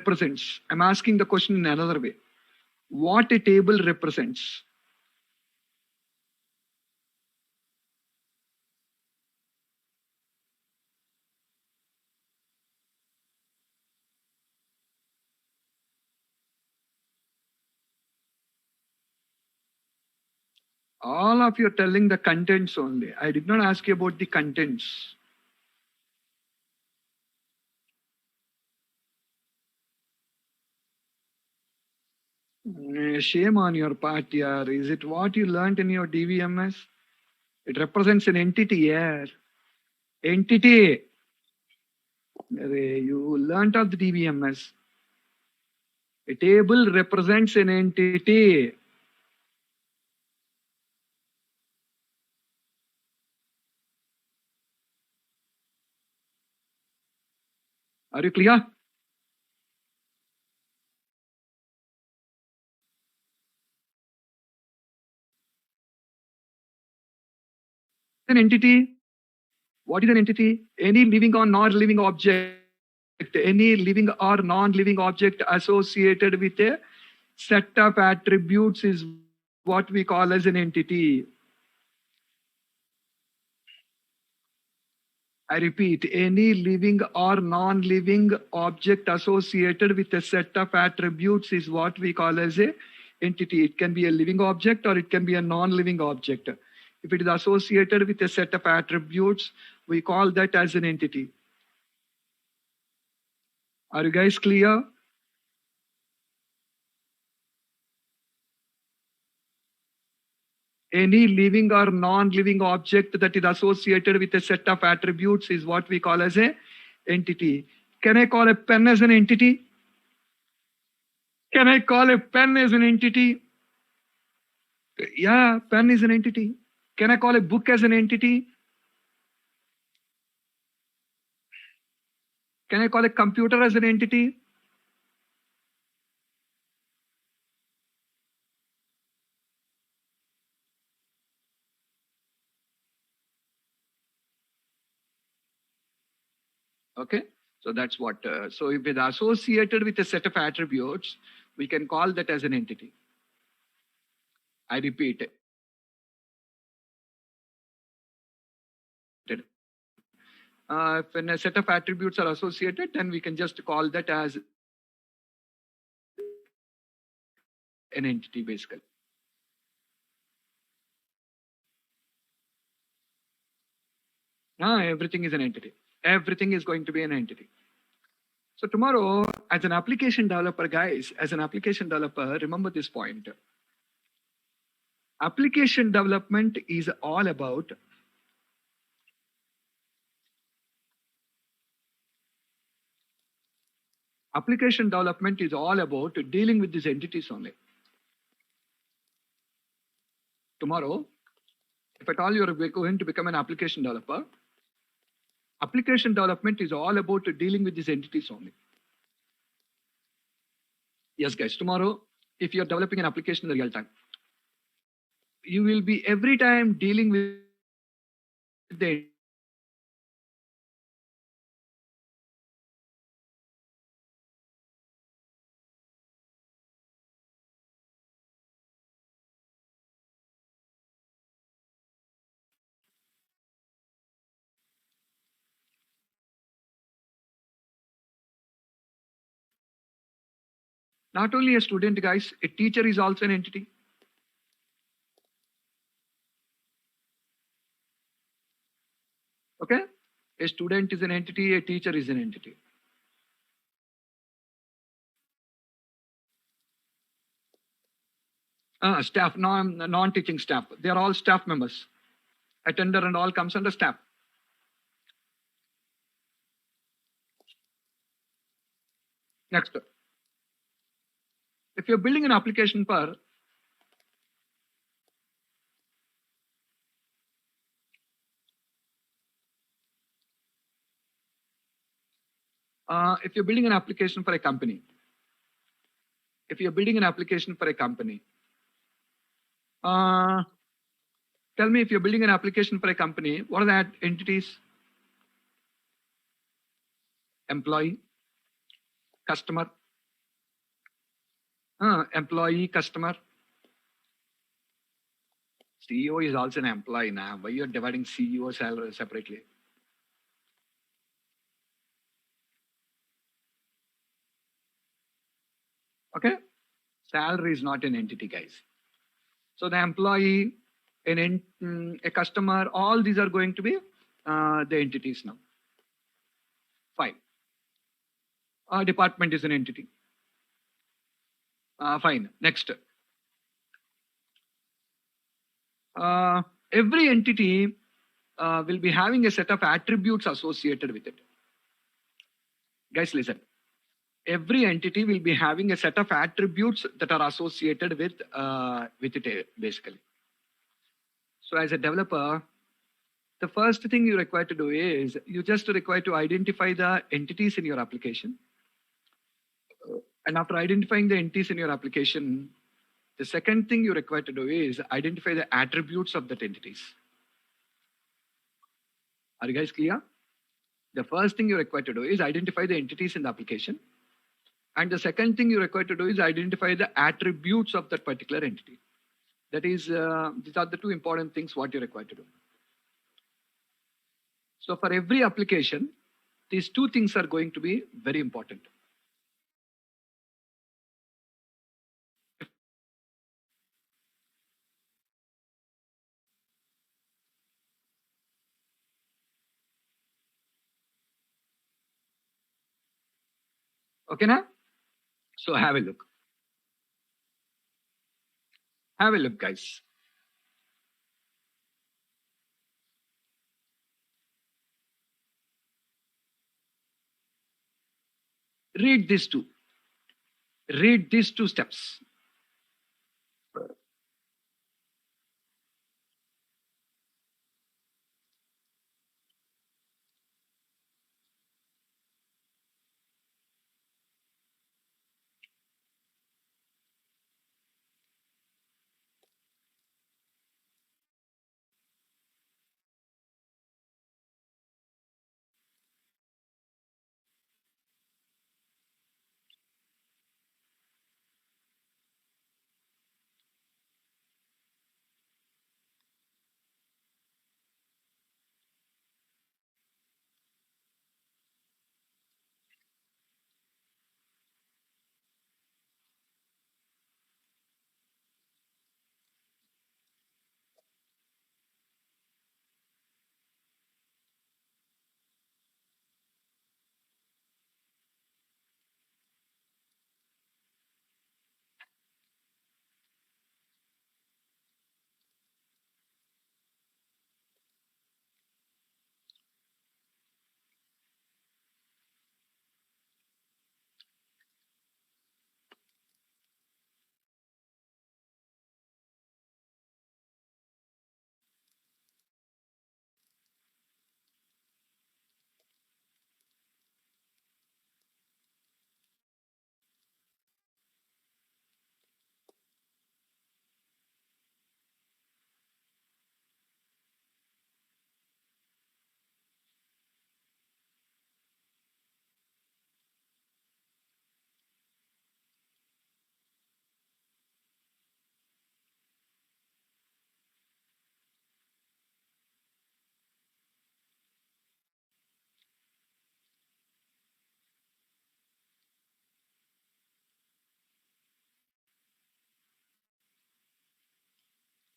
represents? I'm asking the question in another way. What a table represents? All of you are telling the contents only. I did not ask you about the contents. Shame on your part, yaar. Is it what you learned in your DVMS? It represents an entity, yaar. Entity. You learnt of the DVMS. A table represents an entity. Are you clear? An entity. What is an entity? Any living or non-living object. Any living or non-living object associated with a set of attributes is what we call as an entity. I repeat, any living or non-living object associated with a set of attributes is what we call as a entity. It can be a living object or it can be a non-living object. If it is associated with a set of attributes, we call that as an entity. Are you guys clear? Any living or non-living object that is associated with a set of attributes is what we call as a entity. Can I call a pen as an entity? Can I call a pen as an entity? Yeah, pen is an entity. Can I call a book as an entity? Can I call a computer as an entity? Okay, so that's what. So if it's associated with a set of attributes, we can call that as an entity. I repeat. If a set of attributes are associated, then we can just call that as an entity, basically. Everything is an entity. Everything is going to be an entity. So tomorrow, as an application developer, guys, as an application developer, remember this point. Application development is all about dealing with these entities only. Tomorrow, if at all you're going to become an application developer, application development is all about dealing with these entities only. Yes, guys, tomorrow, if you're developing an application in real time, you will be every time dealing with the not only a student, guys, a teacher is also an entity. Okay? A student is an entity, a teacher is an entity. Staff, non-teaching staff, they are all staff members. Attender and all comes under staff. Next. If you're building an application for if you're building an application for a company, tell me, if you're building an application for a company, what are the entities? Employee, customer, Employee, customer. CEO is also an employee now. Why you're dividing CEO salary separately? Okay, salary is not an entity, guys. So the employee, a customer, all these are going to be the entities now. Fine. Department is an entity. Fine. Next. Every entity will be having a set of attributes associated with it. Guys, listen. Every entity will be having a set of attributes that are associated with it, basically. So as a developer, the first thing you require to do is you just require to identify the entities in your application. And after identifying the entities in your application, the second thing you require to do is identify the attributes of that entities. Are you guys clear? The first thing you require to do is identify the entities in the application. And the second thing you require to do is identify the attributes of that particular entity. That is, these are the two important things what you require to do. So for every application, these two things are going to be very important. Okay, now? So have a look. Have a look, guys. Read these two. Read these two steps.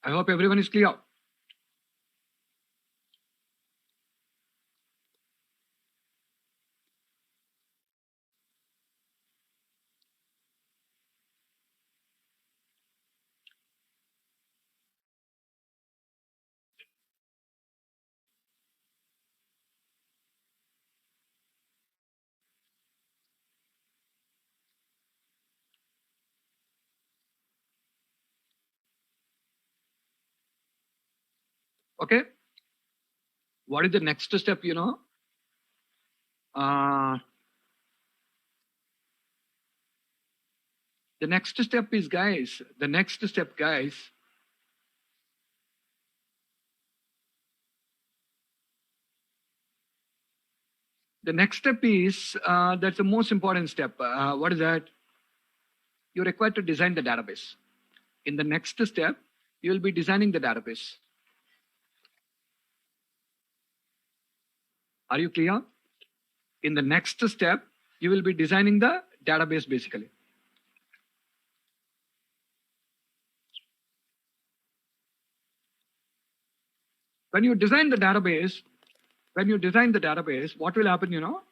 I hope everyone is clear. Okay. What is the next step, you know? The next step is, guys, the next step, guys, the next step is, that's the most important step. What is that? you're required to design the database. In the next step, you will be designing the database. Are you clear? In the next step, you will be designing the database basically. When you design the database, what will happen, you know?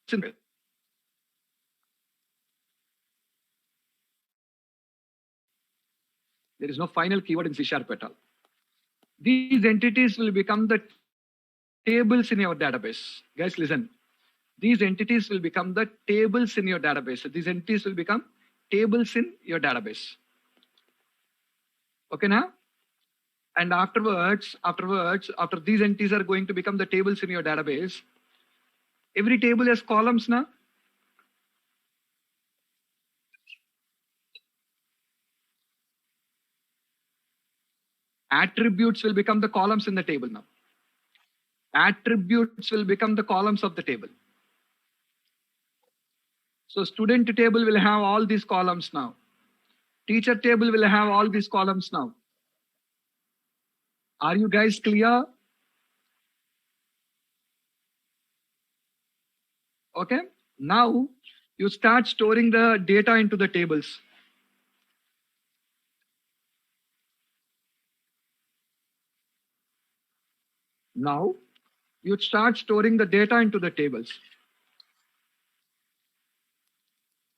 Simple. There is no final keyword in C# at all. These entities will become the tables in your database. Guys, listen. These entities will become the tables in your database. These entities will become tables in your database. Okay, now? And afterwards, after these entities are going to become the tables in your database, every table has columns now. Attributes will become the columns in the table now. Attributes will become the columns of the table. So student table will have all these columns now. Teacher table will have all these columns now. Are you guys clear? Okay. Now you start storing the data into the tables. Now you start storing the data into the tables.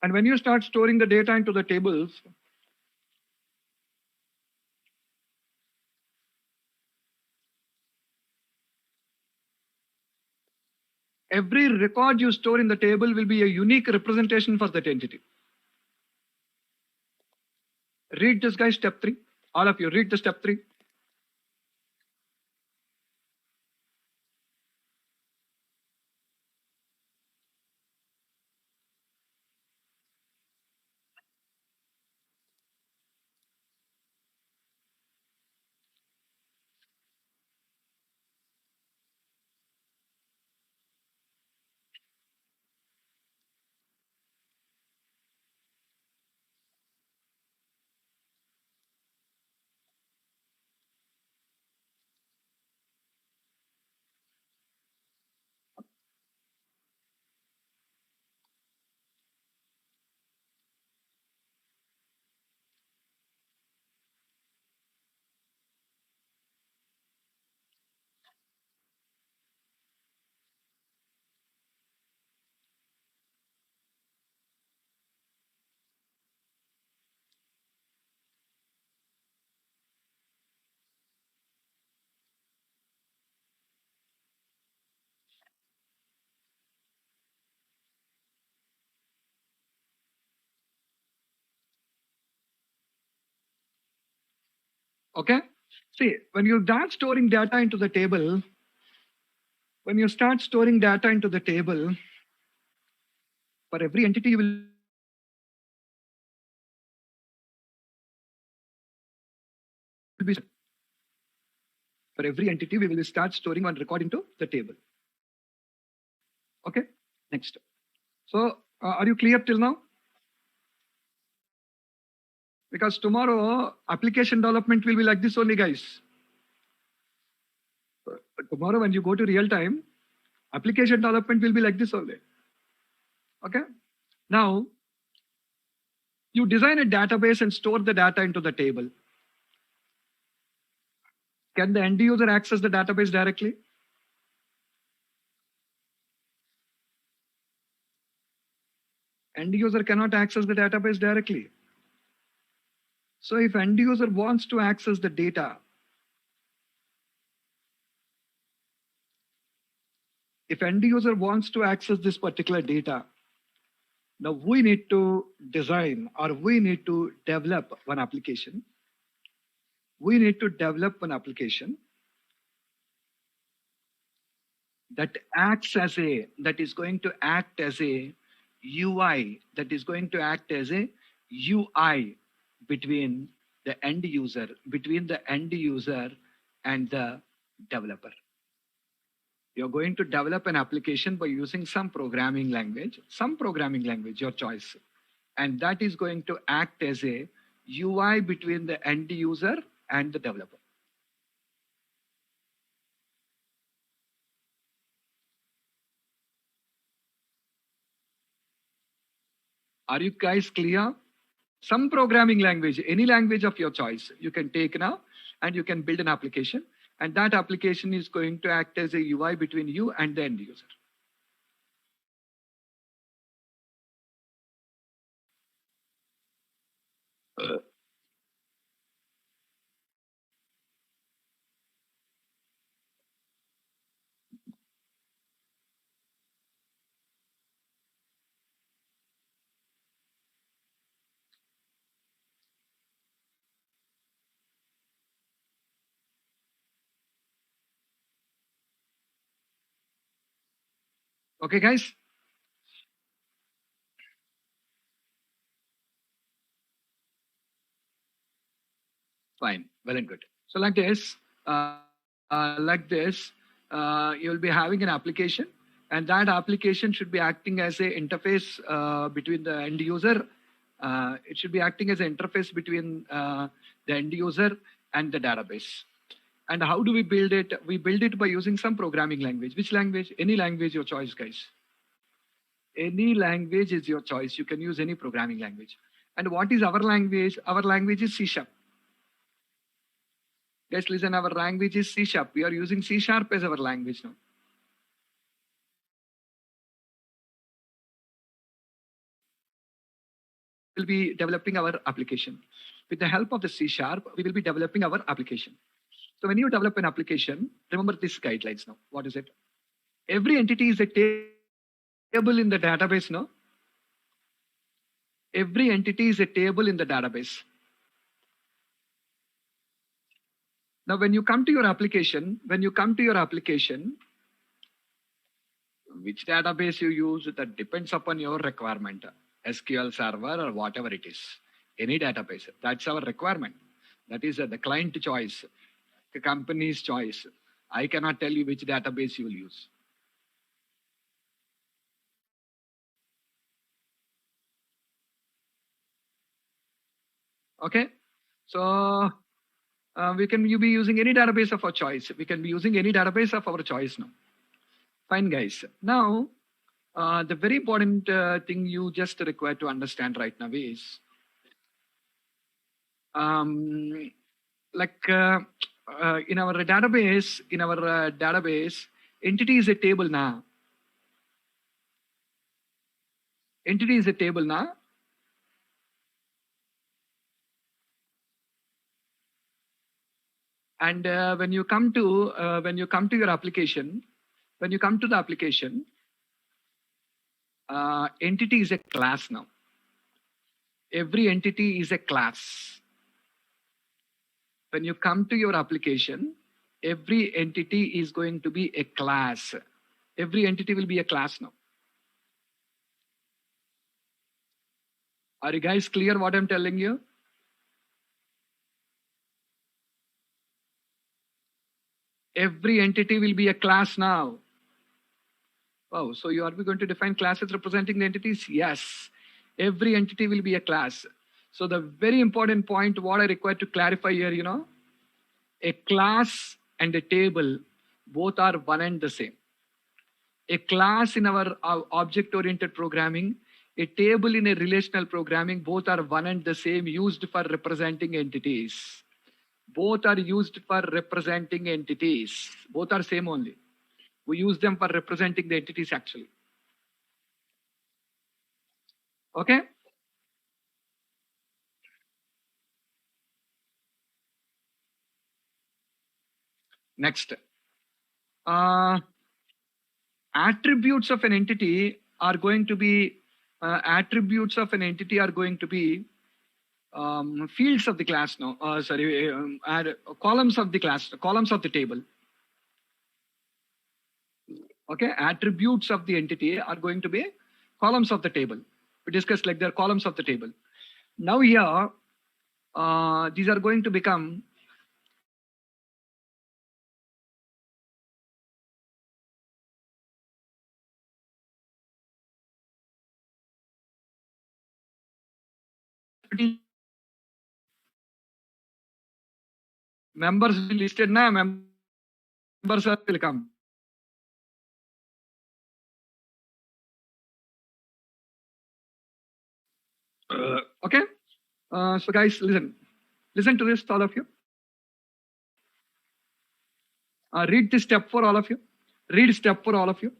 And when you start storing the data into the tables, every record you store in the table will be a unique representation for that entity. Read this, guys, step 3. All of you, read the step 3. Okay. See, when you start storing data into the table, for every entity you will be, for every entity we will start storing one record into the table. Okay. Next. So are you clear till now? Because tomorrow application development will be like this only, guys. Tomorrow when you go to real time, application development will be like this only. Okay. Now you design a database and store the data into the table. Can the end user access the database directly? End user cannot access the database directly. So if end user wants to access the data, if end user wants to access this particular data, now we need to design or we need to develop one application. We need to develop an application that acts as a, that is going to act as a UI, that is going to act as a UI between the end user, between the end user and the developer. You're going to develop an application by using some programming language, your choice. And that is going to act as a UI between the end user and the developer. Are you guys clear? Some programming language, any language of your choice, you can take now and you can build an application. And that application is going to act as a UI between you and the end user. Okay, guys? Fine, well and good. So like this, you'll be having an application, and that application should be acting as a interface between the end user. It should be acting as an interface between the end user and the database. And how do we build it? We build it by using some programming language. Which language? Any language, your choice, guys. Any language is your choice. You can use any programming language. And what is our language? Our language is C#. Guys, listen, our language is C#. We are using C# as our language now. We'll be developing our application. With the help of the C#, we will be developing our application. So when you develop an application, remember these guidelines now. What is it? Every entity is a table in the database, no? Every entity is a table in the database. Now, when you come to your application, which database you use, that depends upon your requirement. SQL Server or whatever it is. Any database. That's our requirement. That is the client choice, the company's choice. I cannot tell you which database you will use. Okay. So you be using any database of our choice. We can be using any database of our choice now. Fine, guys. Now, the very important thing you just require to understand right now is, in our database, entity is a table now. Entity is a table now. And when you come to your application, when you come to the application, entity is a class now. Every entity is a class. When you come to your application, every entity is going to be a class. Every entity will be a class now. Are you guys clear what I'm telling you? Every entity will be a class now. Oh, so are we going to define classes representing the entities? Yes. Every entity will be a class. So the very important point, what I require to clarify here, a class and a table, both are one and the same. A class in our object-oriented programming, a table in a relational programming, both are one and the same, used for representing entities. Both are used for representing entities. Both are same only. We use them for representing the entities actually. Okay? Next. Attributes of an entity are going to be fields of the class now. Columns of the class, columns of the table. Okay, attributes of the entity are going to be columns of the table. We discussed like they're columns of the table. Now here, these are going to become members listed na members will come. Okay. So guys, listen to this, all of you. Read this step for all of you. Read step for all of you.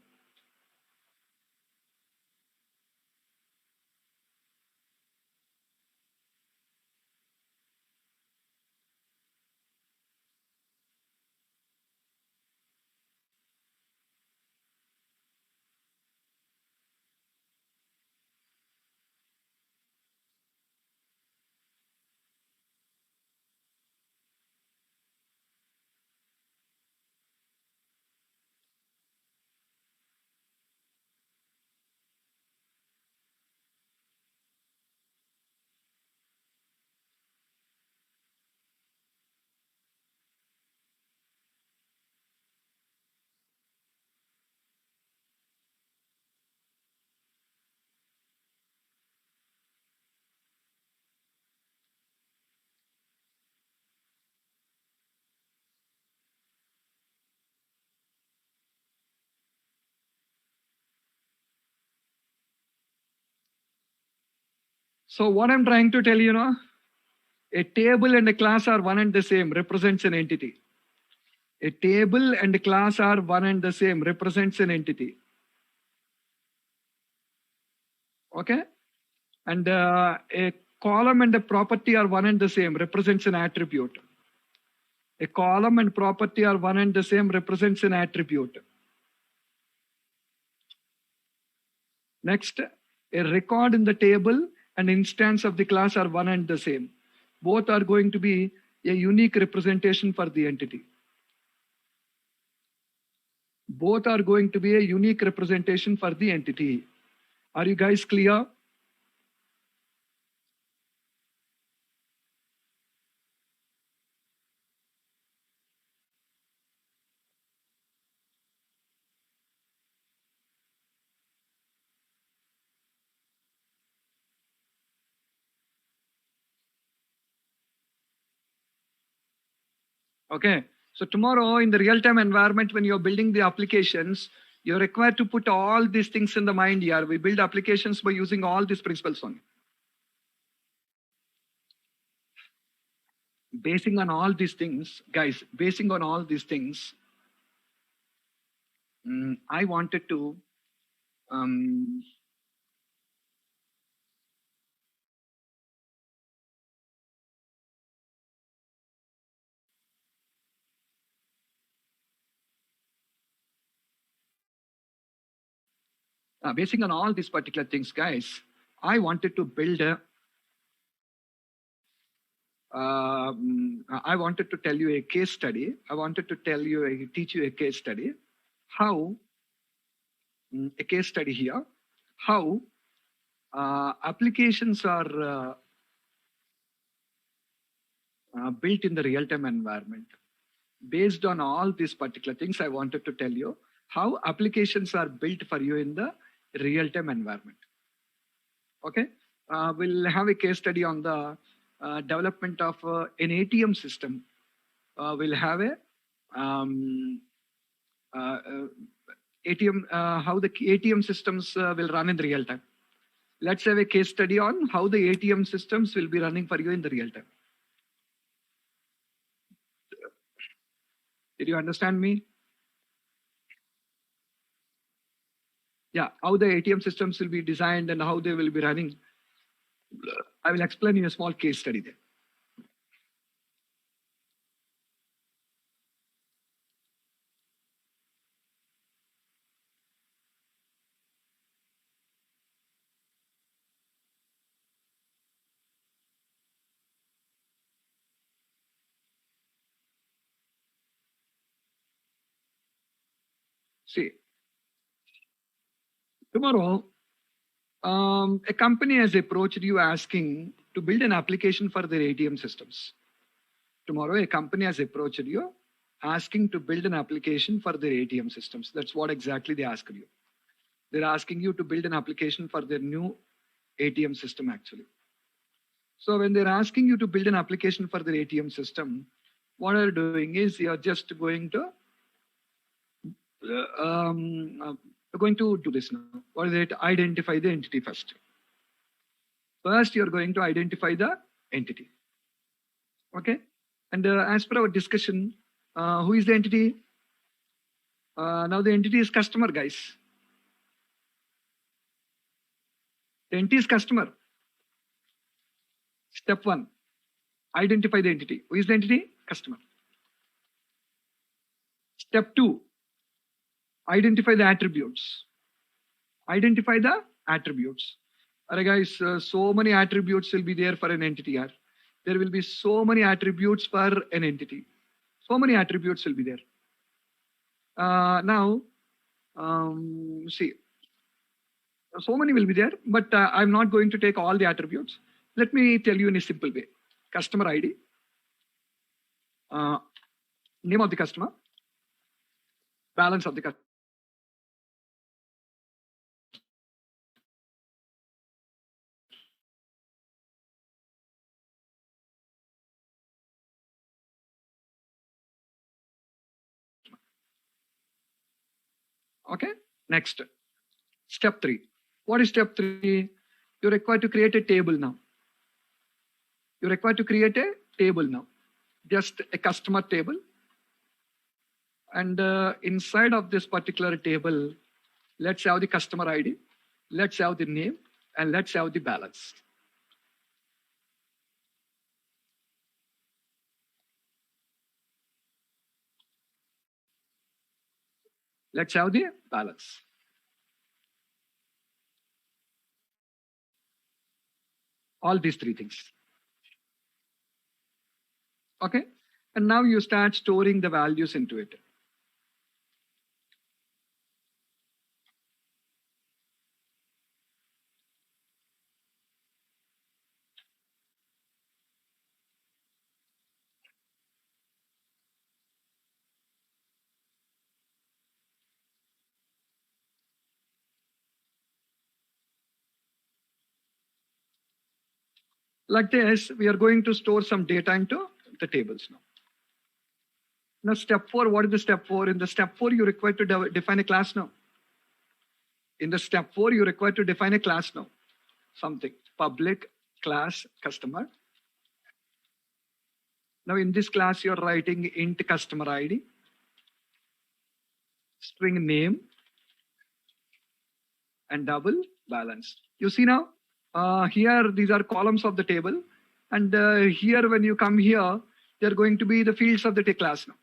So what I'm trying to tell you now, a table and a class are one and the same, represents an entity. A table and a class are one and the same, represents an entity. Okay? And a column and a property are one and the same, represents an attribute. A column and property are one and the same, represents an attribute. Next, a record in the table and instance of the class are one and the same. Both are going to be a unique representation for the entity. Both are going to be a unique representation for the entity. Are you guys clear? Okay. So tomorrow in the real-time environment, when you're building the applications, you're required to put all these things in the mind here. We build applications by using all these principles only. Basing on all these things, guys, basing on all these things, I wanted to basing on all these particular things, guys, I wanted to build a I wanted to tell you a case study. I wanted to teach you a case study. How a case study here? How applications are built in the real-time environment. Based on all these particular things, I wanted to tell you how applications are built for you in the real-time environment. Okay, we'll have a case study on the development of an ATM system. We'll have a ATM, how the ATM systems will run in the real time. Let's have a case study on how the ATM systems will be running for you in the real time. Did you understand me? Yeah, how the ATM systems will be designed and how they will be running. I will explain in a small case study there. See, tomorrow, a company has approached you asking to build an application for their ATM systems. Tomorrow, a company has approached you asking to build an application for their ATM systems. That's what exactly they ask you. They're asking you to build an application for their new ATM system, actually. So when they're asking you to build an application for their ATM system, what you're doing is you're just going to do this now. What is it? Identify the entity first. First, you're going to identify the entity. Okay. And as per our discussion, who is the entity? Now the entity is customer, guys. The entity is customer. Step 1, identify the entity. Who is the entity? Customer. Step 2, identify the attributes. Identify the attributes. Alright guys, so many attributes will be there for an entity here. There will be so many attributes for an entity. So many attributes will be there. Now, see, so many will be there, but I'm not going to take all the attributes. Let me tell you in a simple way. Customer ID, name of the customer, balance of the customer. Okay, next. Step 3. What is step 3? You're required to create a table now. You're required to create a table now. Just a customer table. And inside of this particular table, let's have the customer ID, let's have the name, and let's have the balance. Let's have the balance. All these 3 things. Okay. And now you start storing the values into it. Like this, we are going to store some data into the tables now. Now, step 4, what is the step 4? In the step 4, you're required to define a class now. In the step 4, you're required to define a class now. Something, public class customer. Now, in this class, you're writing int customer ID, string name, and double balance. You see now, here, these are columns of the table. And here, when you come here, they're going to be the fields of the class now.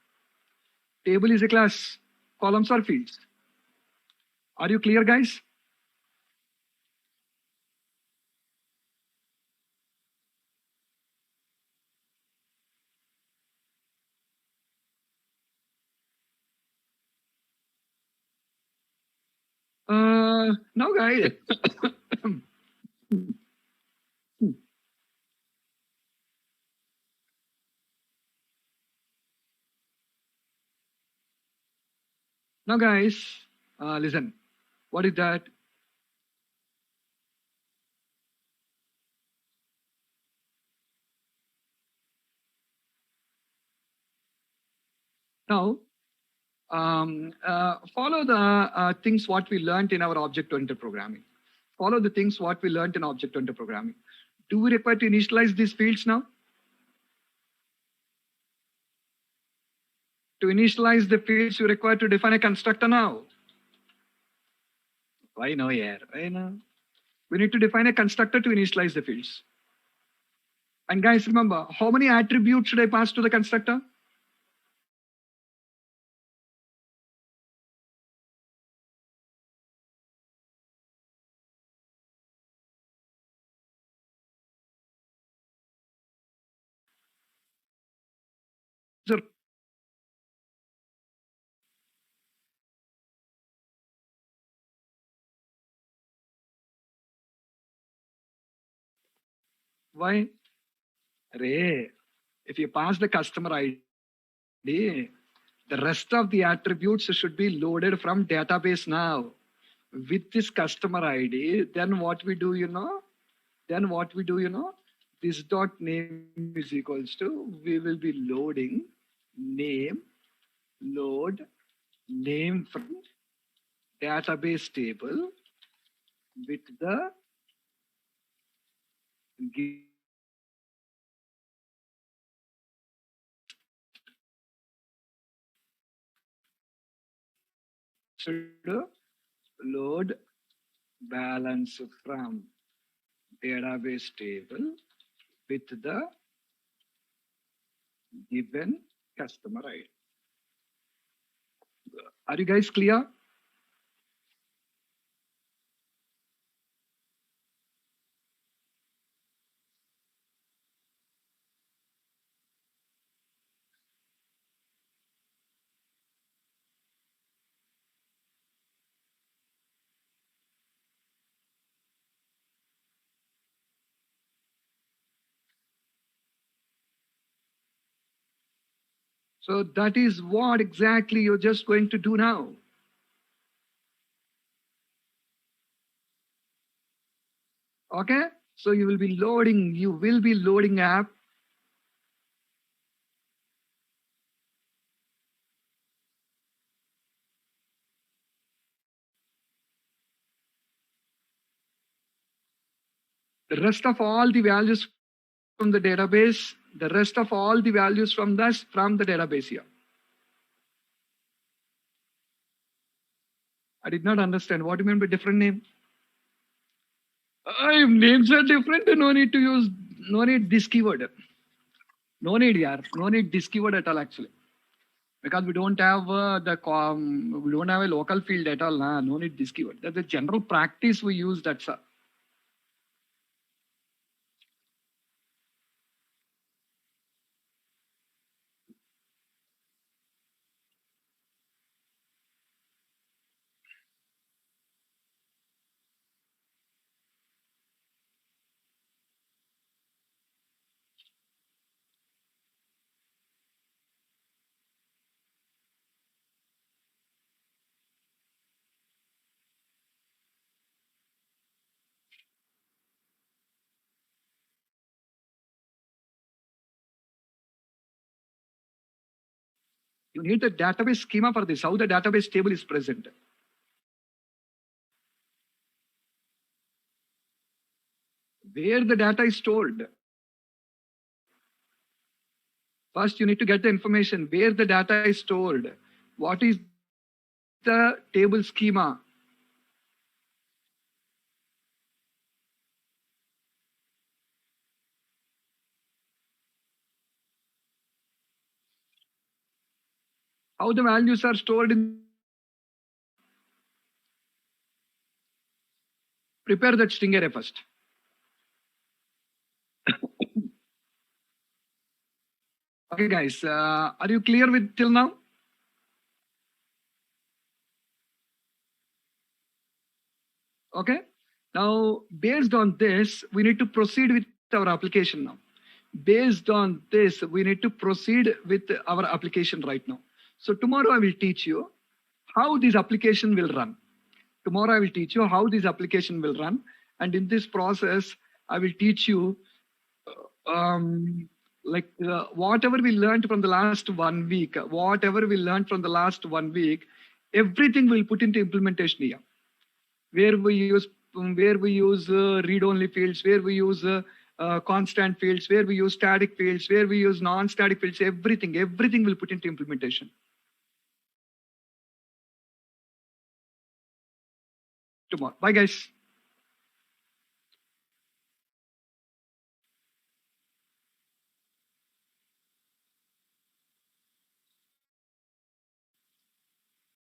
Table is a class, columns are fields. Are you clear, guys? No, guys. Now, guys, listen. What is that? Now, follow the things what we learned in our object-oriented programming. Follow the things what we learned in object-oriented programming. Do we require to initialize these fields now? To initialize the fields, you require to define a constructor now. Why no, yeah? Why no? We need to define a constructor to initialize the fields. And guys, remember, how many attributes should I pass to the constructor? Sir. Why? Ray, if you pass the customer ID, the rest of the attributes should be loaded from database now. With this customer ID, then what we do, this dot name is equals to, we will be loading name, load name from database table with the load balance from database table with the given customer ID. Are you guys clear? So that is what exactly you're just going to do now. Okay, so you will be loading app. The rest of all the values from the database, the database here. I did not understand. What do you mean by different name? If names are different, no need this keyword. No need this keyword at all actually. Because we don't have we don't have a local field at all. No need this keyword. That's the general practice we use, that's all. You need the database schema for this, how the database table is present. Where the data is stored. First, you need to get the information where the data is stored. What is the table schema? How the values are stored in. Prepare that string array first. Okay, guys, are you clear with till now? Okay. Now, based on this, we need to proceed with our application now. Based on this, we need to proceed with our application right now. So tomorrow I will teach you how this application will run. Tomorrow I will teach you how this application will run. And in this process, I will teach you whatever we learned from the last 1 week, everything we'll put into implementation here. Where we use read-only fields, where we use constant fields, where we use static fields, where we use non-static fields, everything we'll put into implementation. Tomorrow. Bye, guys.